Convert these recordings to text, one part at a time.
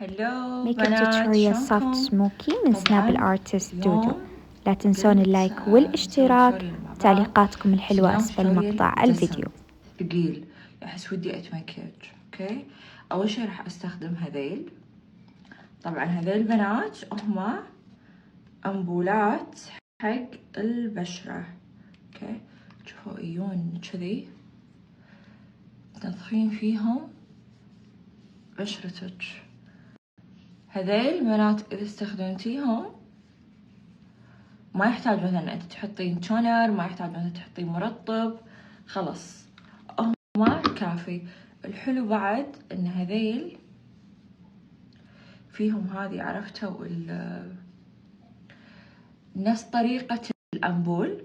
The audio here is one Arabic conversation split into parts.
هلو ميك اب بنات، توتوريال سوفت شلونكم؟ سموكي من سناب الارتست دودو. اليوم لا تنسون قلت اللايك نسوي والاشتراك، توتوريال مع بعض. تعليقاتكم بس الحلوة اليوم أسفل توتوريال مقطع الفيديو. ثقيل، أحس ودي أتمكج. أوكي، أول شي راح أستخدم هذيل. طبعا هذيل بنات هما أنبولات حق البشرة. أوكي، شوفوا يجون كذي تنظفين فيهم بشرتك. هذيل بنات إذا استخدمتيهم ما يحتاج مثلا انت تحطين تونر، ما يحتاج مثلا تحطين مرطب، خلص هما كافي. الحلو بعد ان هذيل فيهم هذه عرفتوا نفس طريقة الأنبول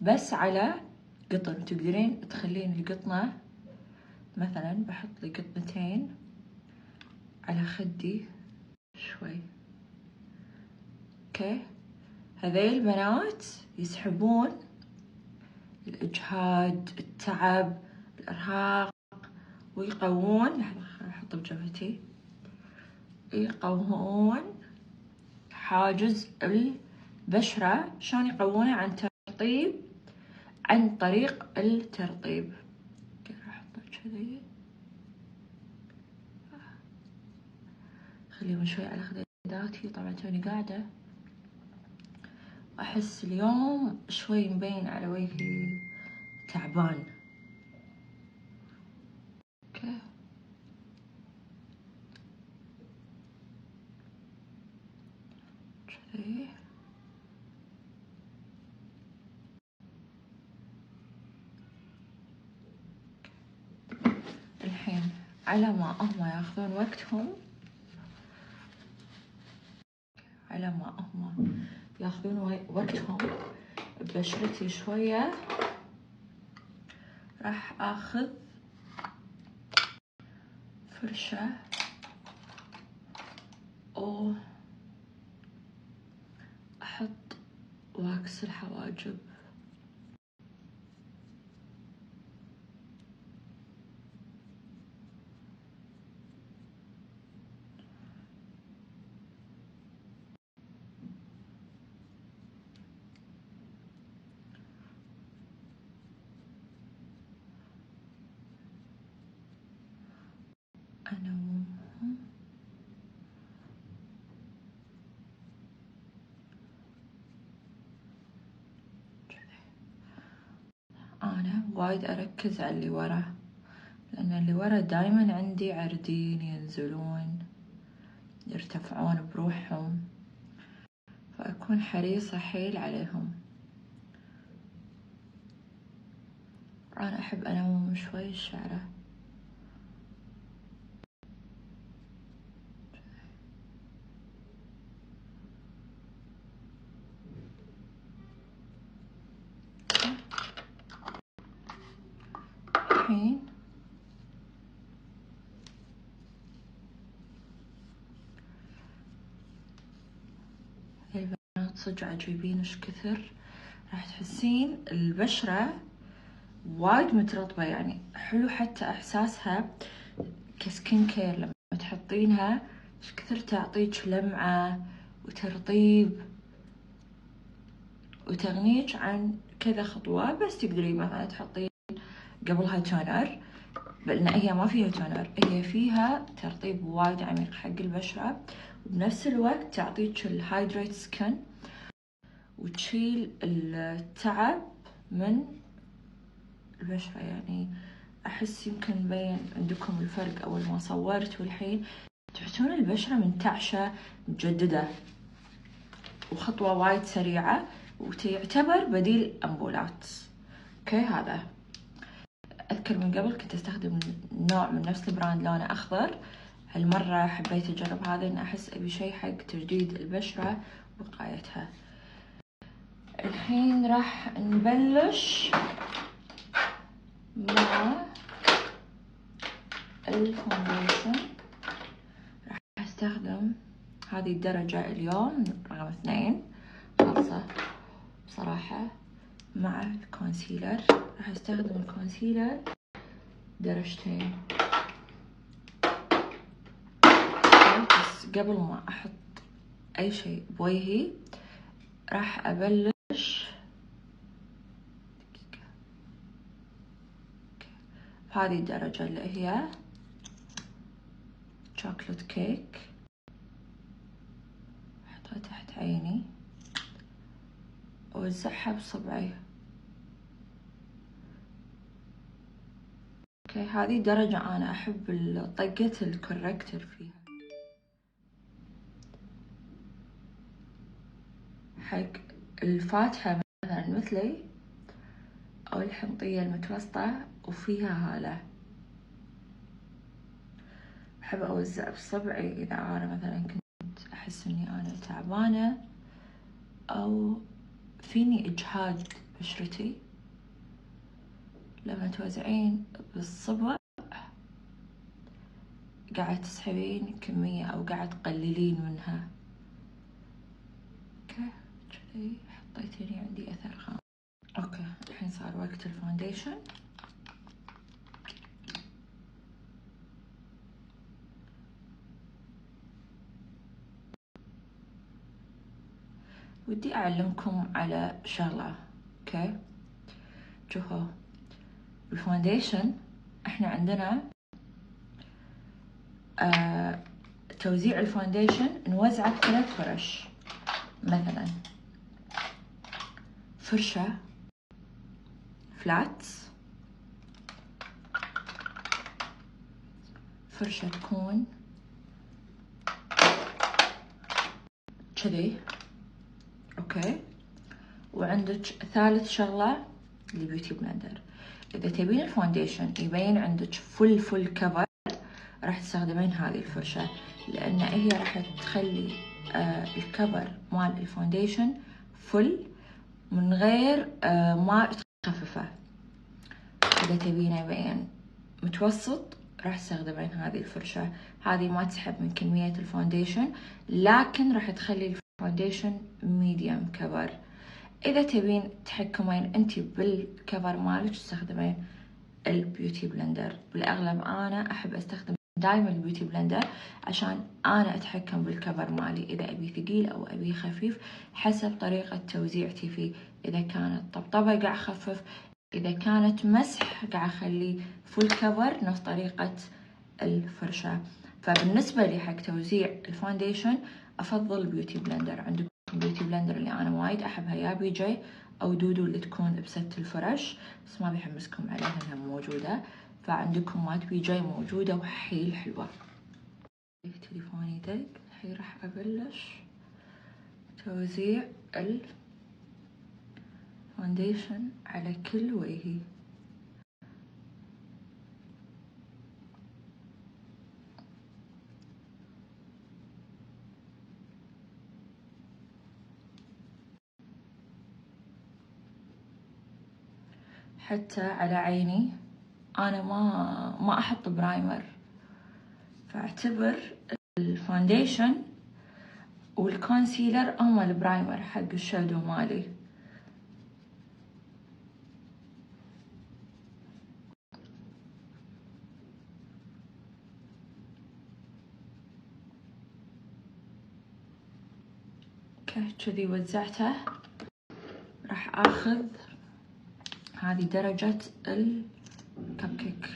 بس على قطن. تقدرين تخلين القطنة مثلا، بحط لي قطنتين على خدي شوي. اوكي، هذيل بنات يسحبون الإجهاد، التعب، الإرهاق، ويقوون. لحظة أحطه بجبهتي. يقوون حاجز البشرة. شلون يقوونه؟ عن طريق الترطيب. راح أحطه كذي، خليهم شوي على خداداتي. طبعا توني قاعدة أحس اليوم شوي مبين على وجهي تعبان. اوكي، كذي. الحين على ما هم ياخذون وقتهم، ببشرتي شوية، راح اخذ فرشة واحط واكس الحواجب. أنا وايد أركز على اللي ورا، لأن اللي ورا دايما عندي عردين ينزلون يرتفعون بروحهم، فأكون حريصة حيل عليهم. أنا أحب أنوم شوي الشعرة. الحين البنات صدق عجيبين ايش كثر راح تحسين البشرة وايد مترطبة. يعني حلو حتى احساسها كسكين كير لما تحطينها ايش كثر تعطيك لمعة وترطيب وتغنيك عن كذا خطوة. بس تقدرين مثلا تحطين قبلها تونر، لأن هي ما فيها تونر، هي فيها ترطيب وايد عميق حق البشرة، وبنفس الوقت تعطيك الهايدريت سكن وتشيل التعب من البشرة. يعني أحس يمكن مبين عندكم الفرق أول ما صورت والحين، تحسون البشرة منتعشة مجددة، وخطوة وايد سريعة، وتعتبر بديل أنبولات. اوكي، هذا أذكر من قبل كنت أستخدم نوع من نفس البراند لونه أخضر. هالمرة حبيت أجرب هذا، إن أحس أبي شي حق تجديد البشرة ووقايتها. الحين راح نبلش مع الفونديشن. راح أستخدم هذه الدرجة اليوم رقم 2 خالصة بصراحة. مع الكونسيلر راح أستخدم الكونسيلر درجتين، بس قبل ما احط اي شيء بوجهي راح ابلش بهذه الدرجة اللي هي شوكولات كيك. احطها تحت عيني ووزعها بصبعي. اوكي، هذه درجة انا احب طقة الكوركتر فيها. حق الفاتحة مثلا مثلي او الحنطية المتوسطة وفيها هالة، احب اوزع بصبعي اذا انا مثلا كنت احس اني انا تعبانة او فيني اجهاد بشرتي. لما توزعين بالصبع قاعد تسحبين كمية او قاعد تقللين منها. اوكي كذي حطيتيني عندي اثر خام. اوكي الحين صار وقت الفاونديشن. ودي اعلمكم على شغلة. اوكي شوفوا الفاونديشن احنا عندنا توزيع الفاونديشن نوزعه بثلاث فرش. مثلا فرشة فلات، فرشة تكون كذي. اوكي، وعندك ثالث شغلة البيوتي بلندر. اذا تبين الفاونديشن يبين عندك فل كفر راح تستخدمين هذه الفرشة، لان هي راح تخلي الكفر مال الفاونديشن فل من غير ما تخففه. اذا تبينه يبين متوسط راح تستخدمين هذه الفرشة. هذه ما تسحب من كمية الفاونديشن لكن راح تخلي الفاونديشن ميديوم كفر. اذا تبين تحكمين انتي بالكفر مالك تستخدمين البيوتي بلندر. بالاغلب انا احب استخدم دائما البيوتي بلندر عشان انا اتحكم بالكفر مالي، اذا ابي ثقيل او ابي خفيف حسب طريقة توزيعتي فيه. اذا كانت طبطبة قاعد اخفف، اذا كانت مسح قاعد اخليه فول كفر نفس طريقة الفرشة. فبالنسبة لي حق توزيع الفاونديشن افضل بيوتي بلندر. عندكم بيوتي بلندر اللي انا وايد احبها يا بي جي او دودو اللي تكون بست الفرش، بس ما بيحمسكم عليها انها موجودة. فعندكم مات بي جي موجودة وحيل حلوة. تليفوني دق. الحين راح ابلش توزيع الفاونديشن على كل وجهي. حتى على عيني انا ما احط برايمر، فاعتبر الفاونديشن والكونسيلر هما البرايمر حق الشادو مالي. كذي وزعته. راح اخذ هذه درجة الكب كيك.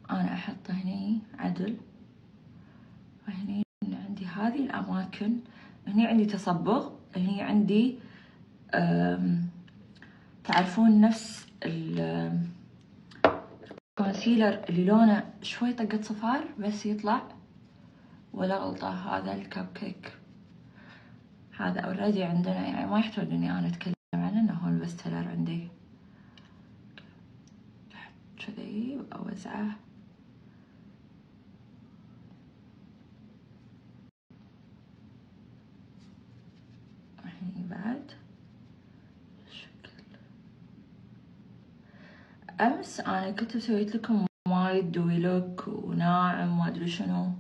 انا احطه هني عدل، وهني عندي هذه الاماكن. هني عندي تصبغ، هني عندي تعرفون نفس الكونسيلر اللي لونه شوي طقة صفار بس يطلع، ولا غلطة هذا الكب كيك. هذا اوريدي عندنا، يعني ما يحتاج اني انا اتكلم عنه انه هو البستلر عندي. كذي واوزعه. هني بعد شكل. امس انا كنت سويت لكم وايد دوي لوك وناعم ما ادري شنو.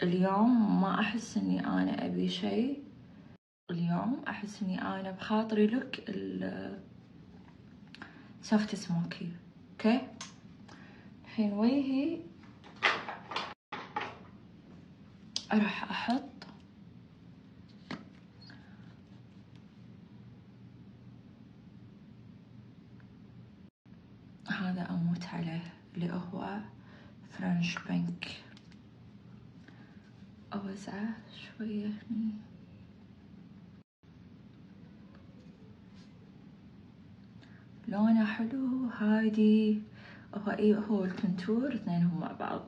اليوم ما احس اني انا ابي شيء اليوم أحس إني أنا بخاطري لوك سوفت سموكي. أوكي الحين وجهي راح أحط هذا أموت عليه اللي هو فرنش بينك، أوزعه شوية هني. لونه حلو هادي، هو الكونتور اثنينهم مع بعض.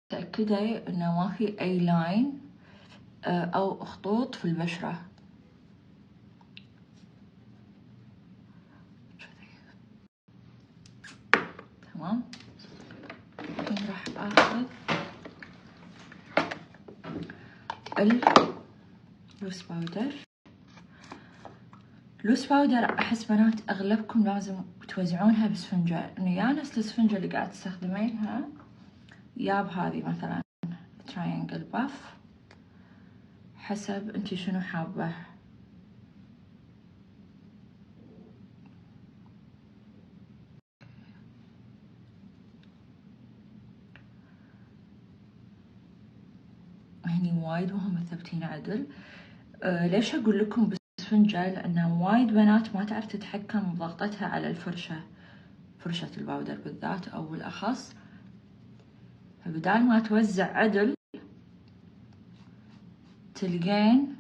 تأكدي انه ما في اي لاين او خطوط في البشرة. تمام. الحين راح اخذ اللوس باودر. لوس باودر احس بنات اغلبكم لازم توزعونها بسفنجة، انه يا نفس السفنجة اللي قاعد تستخدمينها يا بهذه مثلا تراينجل باف، حسب انتي شنو حابة. هني وايد مهم تثبتين عدل. ليش اقول لكم بسفنجة؟ لانه وايد بنات ما تعرف تتحكم بضغطتها على الفرشة، فرشة الباودر بالذات او بالاخص، فبدال ما توزع عدل تلقين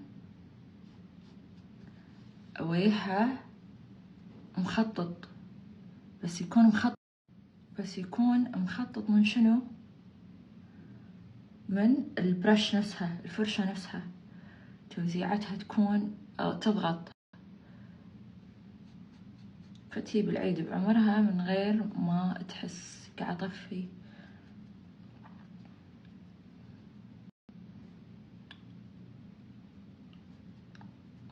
وجهها مخطط، بس يكون مخطط من شنو؟ من البرش نفسها، الفرشة نفسها توزيعتها تكون تضغط، فتجيب العيد بعمرها من غير ما تحس. قاعد اطفي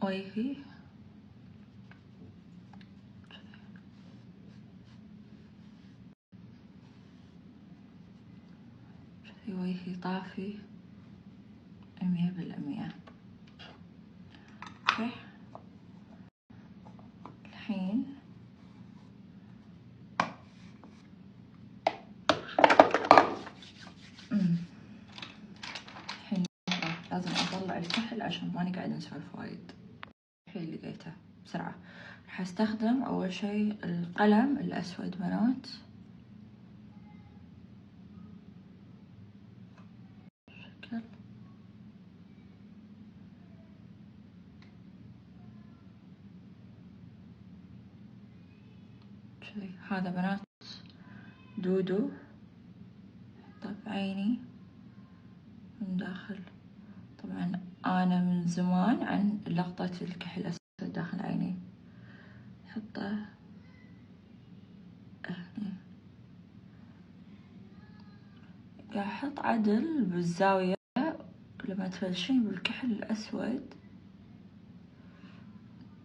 وجهي، وجهي طافي 100%. اوكي الحين لازم اطلع الكحل عشان ماني قاعدة نسولف وايد. الحين لقيته بسرعة. راح استخدم اول شي القلم الاسود بنات، شكل شي. هذا بنات دودو، حطه بعيني من داخل. طبعا انا من زمان عن لقطة الكحل الاسود داخل عيني، حطه هني. قاعد احط عدل بالزاوية. لما تبلشين بالكحل الاسود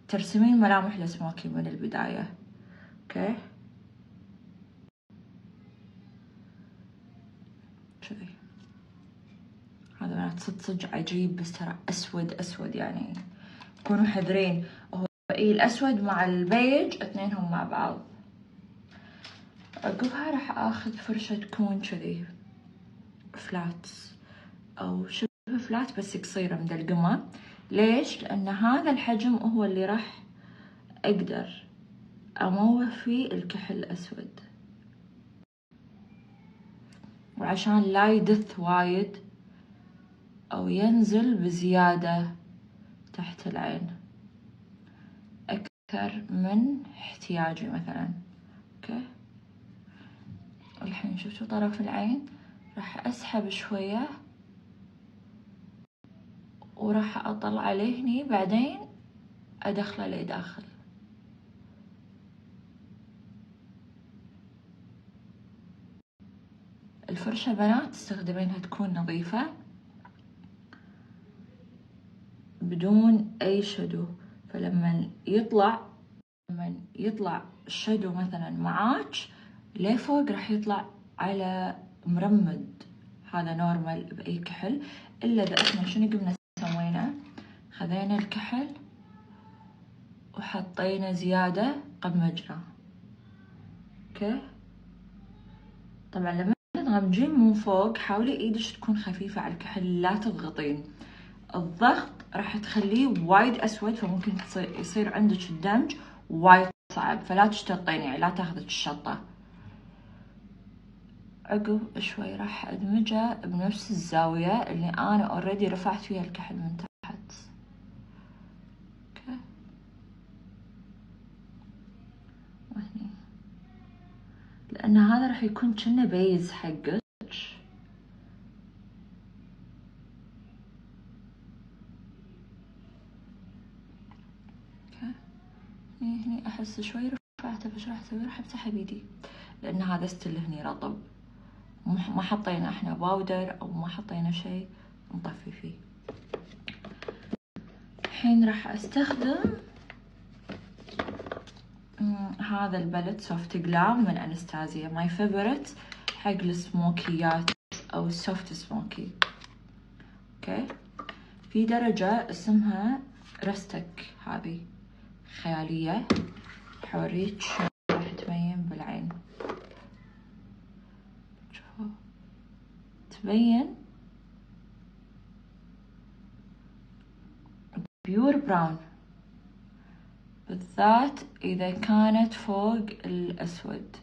ترسمين ملامح السموكي من البداية. اوكي كذي. هذا بنات صدق عجيب، بس ترى اسود يعني كونوا حذرين. هو الاسود مع البيج اثنينهم مع بعض. عقبها راح اخذ فرشة تكون كذي فلات او شبه فلات بس قصيرة مدلقمة. ليش؟ لان هذا الحجم هو اللي راح اقدر اموه فيه الكحل الاسود، وعشان لا يدث وايد او ينزل بزيادة تحت العين اكثر من احتياجي مثلا. اوكي الحين شفتوا طرف العين، راح اسحب شوية وراح اطلع عليه هني، بعدين ادخله لداخل. الفرشة بنات تستخدمينها تكون نظيفة بدون اي شادو، فلما يطلع لما يطلع الشادو مثلا معاك لفوق راح يطلع على مرمد، هذا نورمال بأي كحل. إلا إذا إحنا شنو قمنا سوينا، خذينا الكحل وحطينا زيادة قمجنا. اوكي، طبعا لما تغمجين من فوق حاولي ايدش تكون خفيفة على الكحل، لا تضغطين. الضغط راح تخليه وايد اسود، فممكن يصير عندك الدمج وايد صعب، فلا تشتطين، يعني لا تاخذك الشطة. عقب شوي راح ادمجه بنفس الزاوية اللي انا اوريدي رفعت فيها الكحل من تحت. اوكي، وهني لان هذا راح يكون كأنه بيز حقك. هني احس شوي رفعته، فش راح اسوي؟ راح امسحه بيدي، لان هذا ستيل هني رطب، ما حطينا احنا باودر او ما حطينا شيء نطفي فيه. الحين راح استخدم هذا البلت سوفت جلام من انستازيا، ماي فيفورت حق السموكيات او السوفت سموكي. اوكي، في درجة اسمها رستك، هذه خيالية، حوريك شلون راح تبين بالعين. شوفوا تبين بيور براون، بالذات إذا كانت فوق الأسود.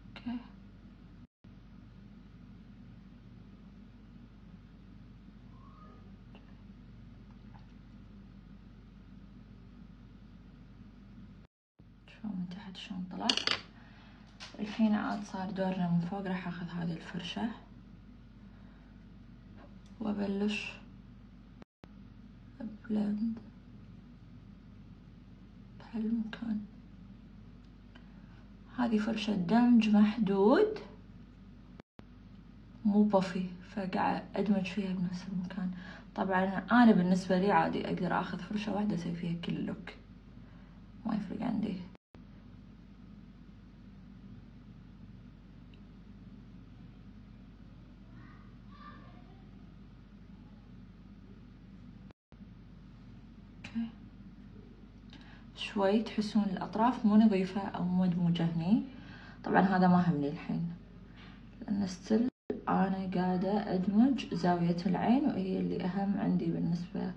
أوكي، شوفوا من تحت شلون طلع. الحين عاد صار دورنا من فوق، راح أخذ هذه الفرشة وأبلش بلند بهالمكان. هذه فرشة دمج محدود مو بافي، فقاعد أدمج فيها بنفس المكان. طبعا أنا بالنسبة لي عادي أقدر أخذ فرشة واحدة أسوي فيها كل اللوك، ما يفرق عندي. اوكي، شوي تحسون الأطراف مو نظيفة أو مو مدموجة هني. طبعا هذا ما همني الحين، لأن ستيل أنا قاعدة أدمج زاوية العين، وهي اللي أهم عندي بالنسبة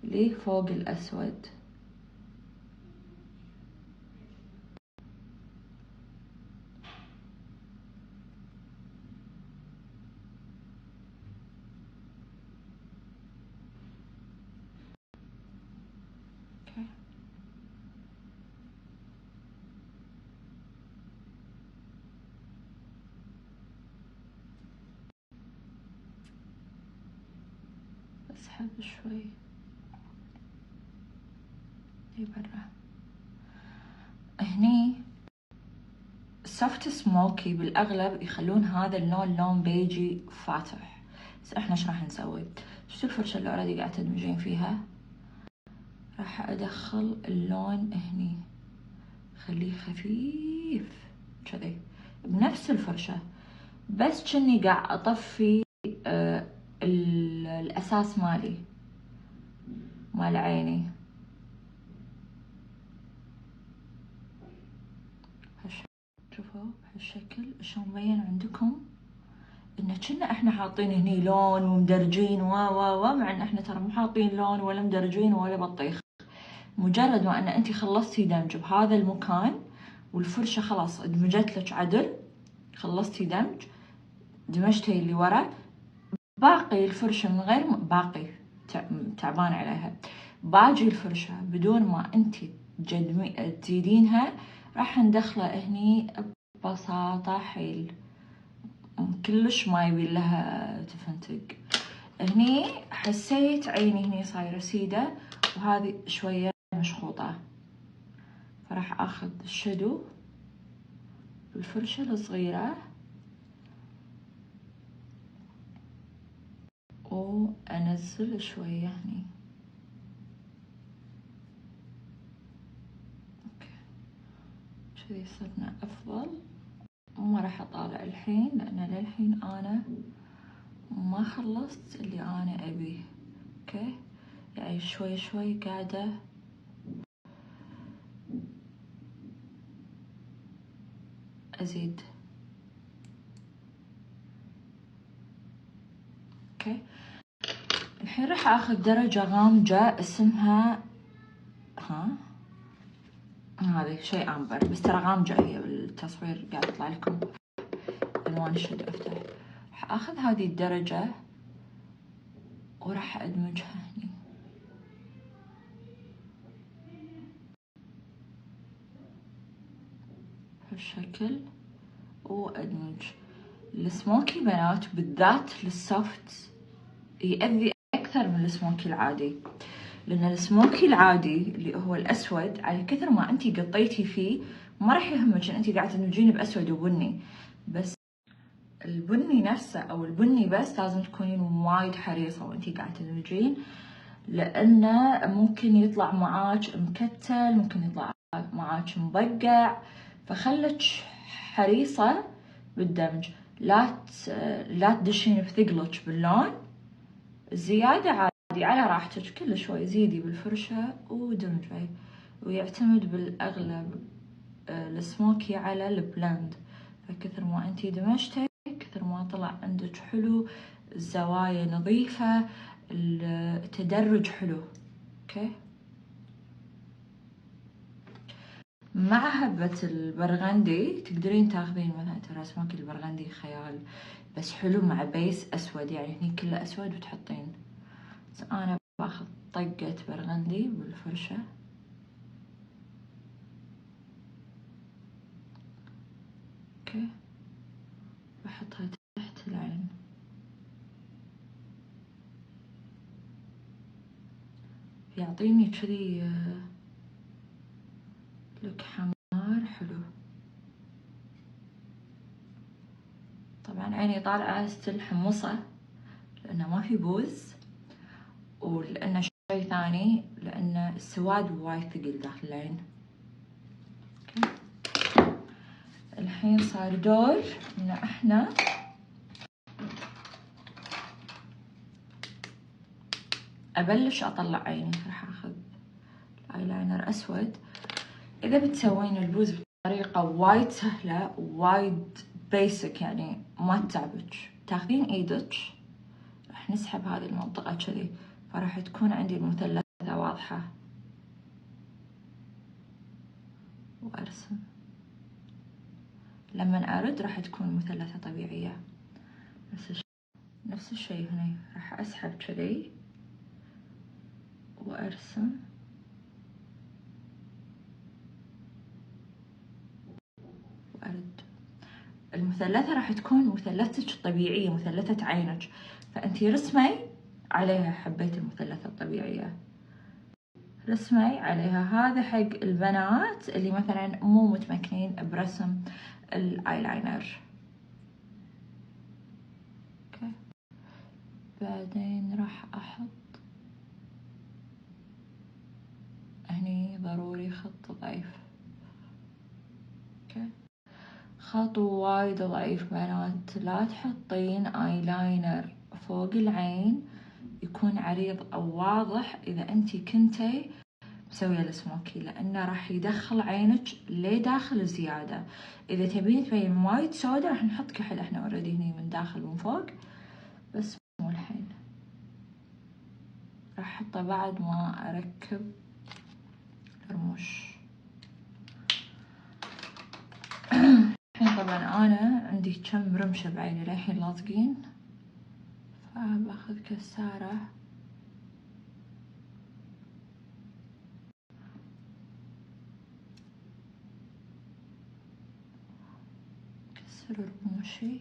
لي فوق الأسود. اوكي، أسحب شوي لبرا. هني سوفت سموكي بالأغلب يخلون هذا اللون لون بيجي فاتح، بس احنا ايش راح نسوي؟ شفتوا الفرشة اللي اوريدي قاعدة تدمجين فيها؟ راح أدخل اللون هني، خليه خفيف كذي بنفس الفرشة، بس كني قاعد أطفي الأساس مالي مال عيني. شوفوا بهالشكل شلون مبين عندكم إن كنا إحنا حاطين هني لون ومدرجين مع إن إحنا ترى مو حاطين لون ولا مدرجين ولا بطيخ. مجرد ما إن أنتي خلصتي دمج بهذا المكان والفرشة خلاص دمجت لك عدل، خلصتي دمج دمجتي اللي ورا، باقي الفرشة من غير باقي تعبان عليها، باجي الفرشة بدون ما انتي تزيدينها راح ندخله هني ببساطة حيل، كلش ما يبي لها تفنتق. هني حسيت عيني هني صايرة سيدة وهذه شوية مشخوطة، فراح اخذ الشادو بالفرشة الصغيرة وانزل شوية هني. كذي صرنا أفضل. ما راح أطالع الحين لأن للحين أنا ما خلصت اللي أنا أبيه. أوكي، يعني شوي شوي قاعدة أزيد. أوكي، الحين راح أخذ درجة غامجة اسمها هذه شيء أمبر، بس ترى غامجة هي بالتصوير قاعد يطلع لكم ألوان الشد أفتح. راح أخذ هذه الدرجة وراح أدمجها هني بهالشكل وأدمج. السموكي بنات بالذات للسوفت يأذي أكثر من السموكي العادي، لأن السموكي العادي اللي هو الأسود على كثر ما أنتي قطيتي فيه ما راح يهمك إن أنتي قاعدة تدمجين بأسود وبني، بس البني نفسه أو البني بس لازم تكونين وايد حريصة وأنتي قاعدة تدمجين، لأنه ممكن يطلع معاك مكتل، ممكن يطلع معاك مبقع، فخلك حريصة بالدمج. لا تدشين بثقلك باللون زيادة، عادي على راحتك، كل شوي زيدي بالفرشة ودمجي. ويعتمد بالأغلب السموكي على البلند، فكثر ما انتي دمجتي كثر ما طلع عندك حلو، الزوايا نظيفة، التدرج حلو. اوكي، مع هبة البرغندي تقدرين تاخذين مثلا، ترى سموكي البرغندي خيال، بس حلو مع بيس اسود، يعني هني كله اسود وتحطين. بس انا باخذ طقة برغندي بالفرشة. اوكي، بحطها تحت العين. يعطيني كذي لوك حمار حلو. طبعا عيني طالعة ستيل حمصة لأنه ما في بوز، ولأنه شيء ثاني لأن السواد وايد ثقيل داخل العين. الحين صار دور إن احنا أبلش أطلع عيني. راح أخذ الايلاينر أسود. إذا بتسوين البوز بطريقة وايد سهلة وايد بيسك، يعني ما تتعبك، تاخذين ايدك راح نسحب هذه المنطقة كذي، فراح تكون عندي المثلثة واضحة وأرسم. لما أرد راح تكون مثلثة طبيعية. نفس الشيء هنا، راح أسحب كذي وأرسم وأرد. المثلثة راح تكون مثلثتك الطبيعية، مثلثة عينك، فأنتي رسمي عليها. حبيت المثلثة الطبيعية، رسمي عليها. هذا حق البنات اللي مثلا مو متمكنين برسم الايلاينر. اوكي، بعدين راح احط هني ضروري خط ضعيف. اوكي، خط وايد ضعيف بنات. لا تحطين ايلاينر فوق العين يكون عريض او واضح اذا انتي كنتي مسوية السموكي، لانه راح يدخل عينك لداخل زيادة. اذا تبين تبين وايد سودا راح نحط كحل، احنا اوريدي هني من داخل ومن فوق، بس مو الحين. راح احطه بعد ما اركب الرموش. الحين طبعا انا عندي كم رمشة بعيني للحين لاصقين، فباخذ كسارة كسر رموشي.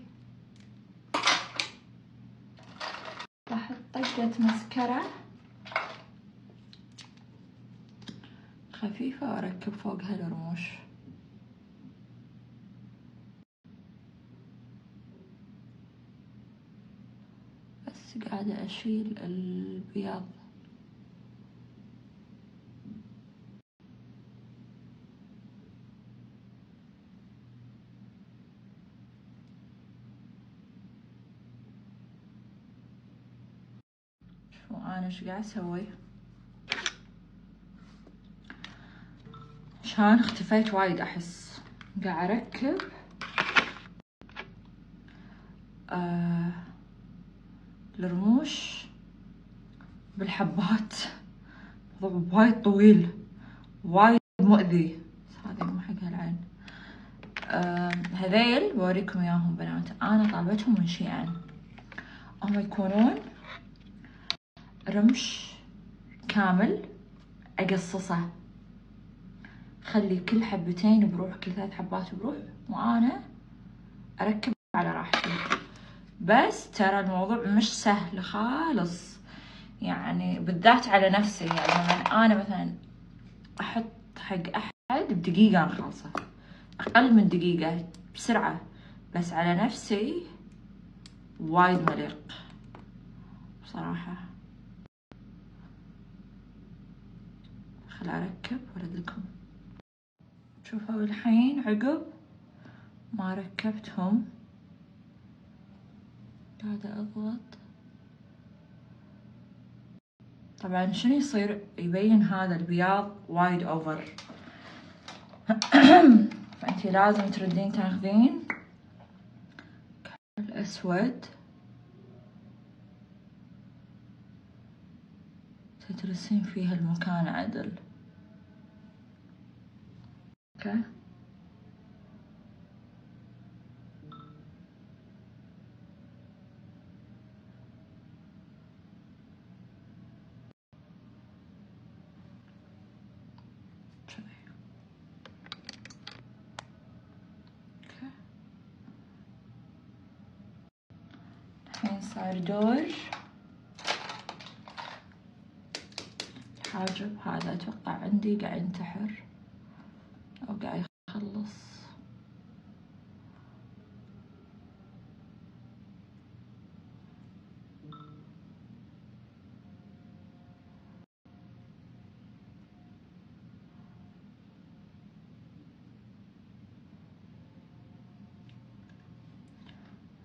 راح طقة مسكرة خفيفة واركب فوقها الرموش. بس قاعدة اشيل البياض. أنا إيش قاعد أسوي؟ عشان اختفيت وايد أحس. قاعد أركب الرموش بالحبات. موضوع وايد طويل، وايد مؤذي، بس هذا مو حق هالعين. هذيل بوريكم اياهم بنات، انا طالبتهم من شيئا. هم يكونون رمش كامل اقصصه، خلي كل حبتين بروح، كل 3 حبات بروح، وانا اركب على راحتي. بس ترى الموضوع مش سهل خالص، يعني بالذات على نفسي. يعني لما انا مثلا احط حق احد بدقيقة انا خالصة، اقل من دقيقة بسرعة، بس على نفسي وايد مليق بصراحة. خل اركب وارد لكم. شوفوا الحين عقب ما ركبتهم قاعدة اضغط. طبعا شنو يصير؟ يبين هذا البياض وايد اوفر. فانتي لازم تردين تاخذين الاسود تترسين فيها المكان عدل. اوكي، الحين صار دور الحاجب. هذا اتوقع عندي قاعد ينتحر او قاعد يخلص.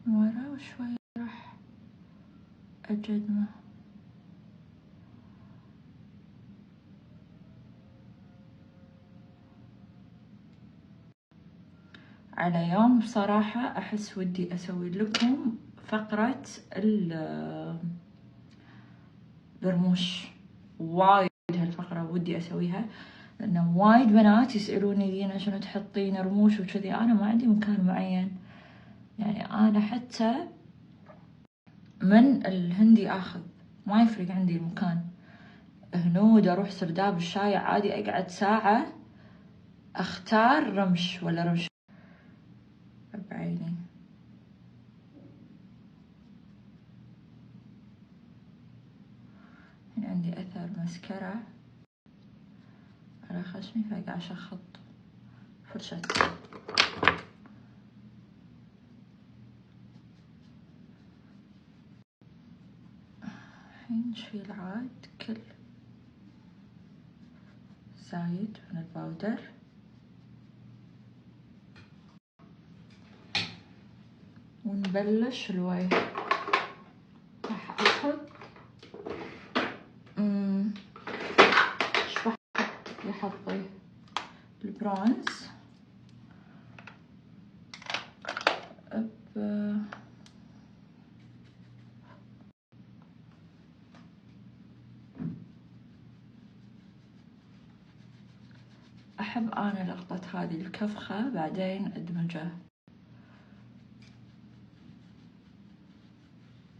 ورا وشوي راح اجدمه. على يوم بصراحة أحس ودي أسوي لكم فقرة الرموش، وايد هالفقرة ودي أسويها، لأن وايد بنات يسألوني دينا شنو تحطين رموش وكذي. أنا ما عندي مكان معين، يعني أنا حتى من الهندي آخذ، ما يفرق عندي المكان. هنود أروح سرداب الشاي عادي أقعد ساعة أختار رمش ولا رمش بعيني. هنا عندي أثر مسكرة على خشمي فقاعد أشخط فرشة. الحين نشيل عاد كل زايد من الباودر، ونبلش الوجه. راح احط ايش بحط يا حظي؟ البرونز احب انا لقطة هذه الكفخة بعدين ادمجه،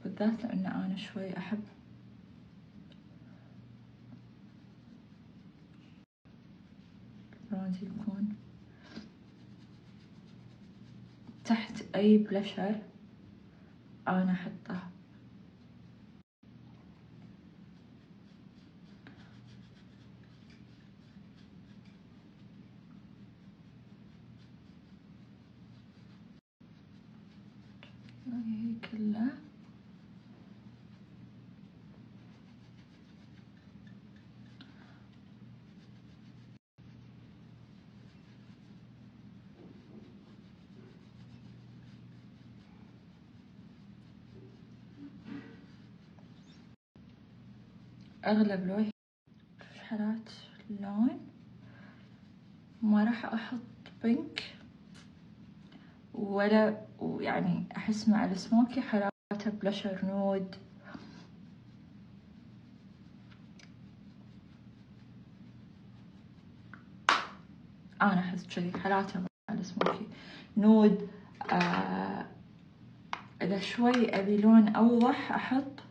بالذات لان انا شوي احب البرونز يكون تحت اي بلشر انا احطه. هي كلها أغلب لوجهي في حالات اللون ما راح أحط بينك ولا، ويعني أحس مع السموكي حالاته بلاشر نود. أنا أحس كذي حالاته مع السموكي نود. إذا شوي أبي لون أوضح أحط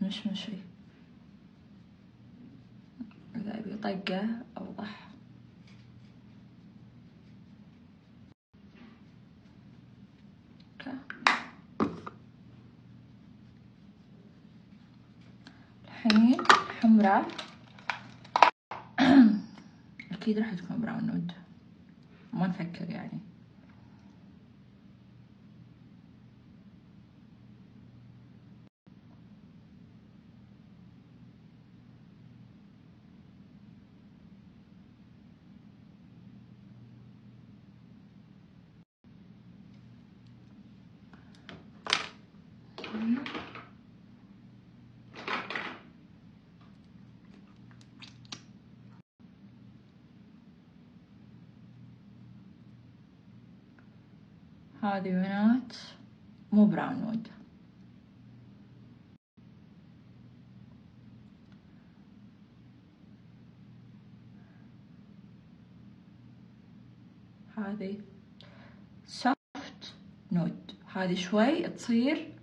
مشمشي، إذا أبي طقة أوضح. الحين حمراء أكيد راح تكون براون نود، ما نفكر يعني. هذه بنات مو براون نود، هذه سوفت نود، هذه شوي تصير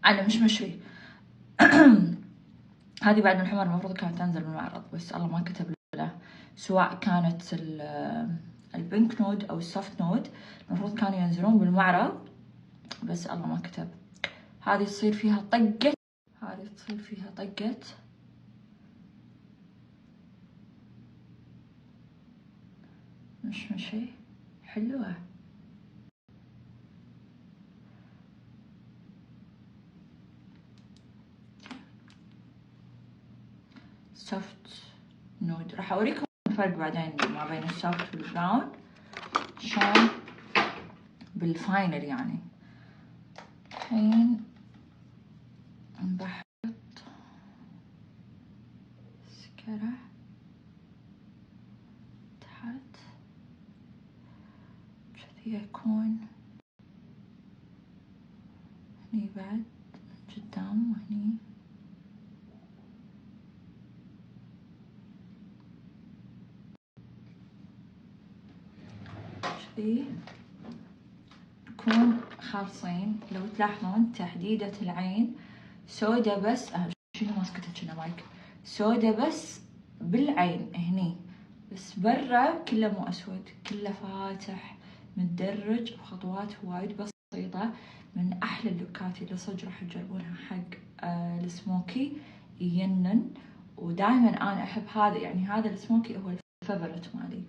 على مشمشي. هذه بعد من الحمر المفروض كانت تنزل بالمعرض بس الله ما كتب له، سواء كانت البينك نود او السوفت نود المفروض كانوا ينزلون بالمعرض بس الله ما كتب. هذه تصير فيها طقة، هذه تصير فيها طقة مشمشي حلوة. سوفت نود راح اوريكم الفرق بعدين ما بين السوفت والبراون شلون بالفاينل يعني. الحين بحط سكرة تحت كذي يكون هني بعد قدام وهني كذي نكون خالصين. لو تلاحظون تحديدة العين سودا بس، شنو ماسكتها كنا مايك، سودا بس بالعين هني، بس برا كله مو اسود، كله فاتح متدرج بخطوات وايد بسيطة. من احلى اللوكات اللي صدق راح تجربونها حق السموكي ينن. ودائما انا احب هذا، يعني هذا السموكي هو الفيفورت مالي.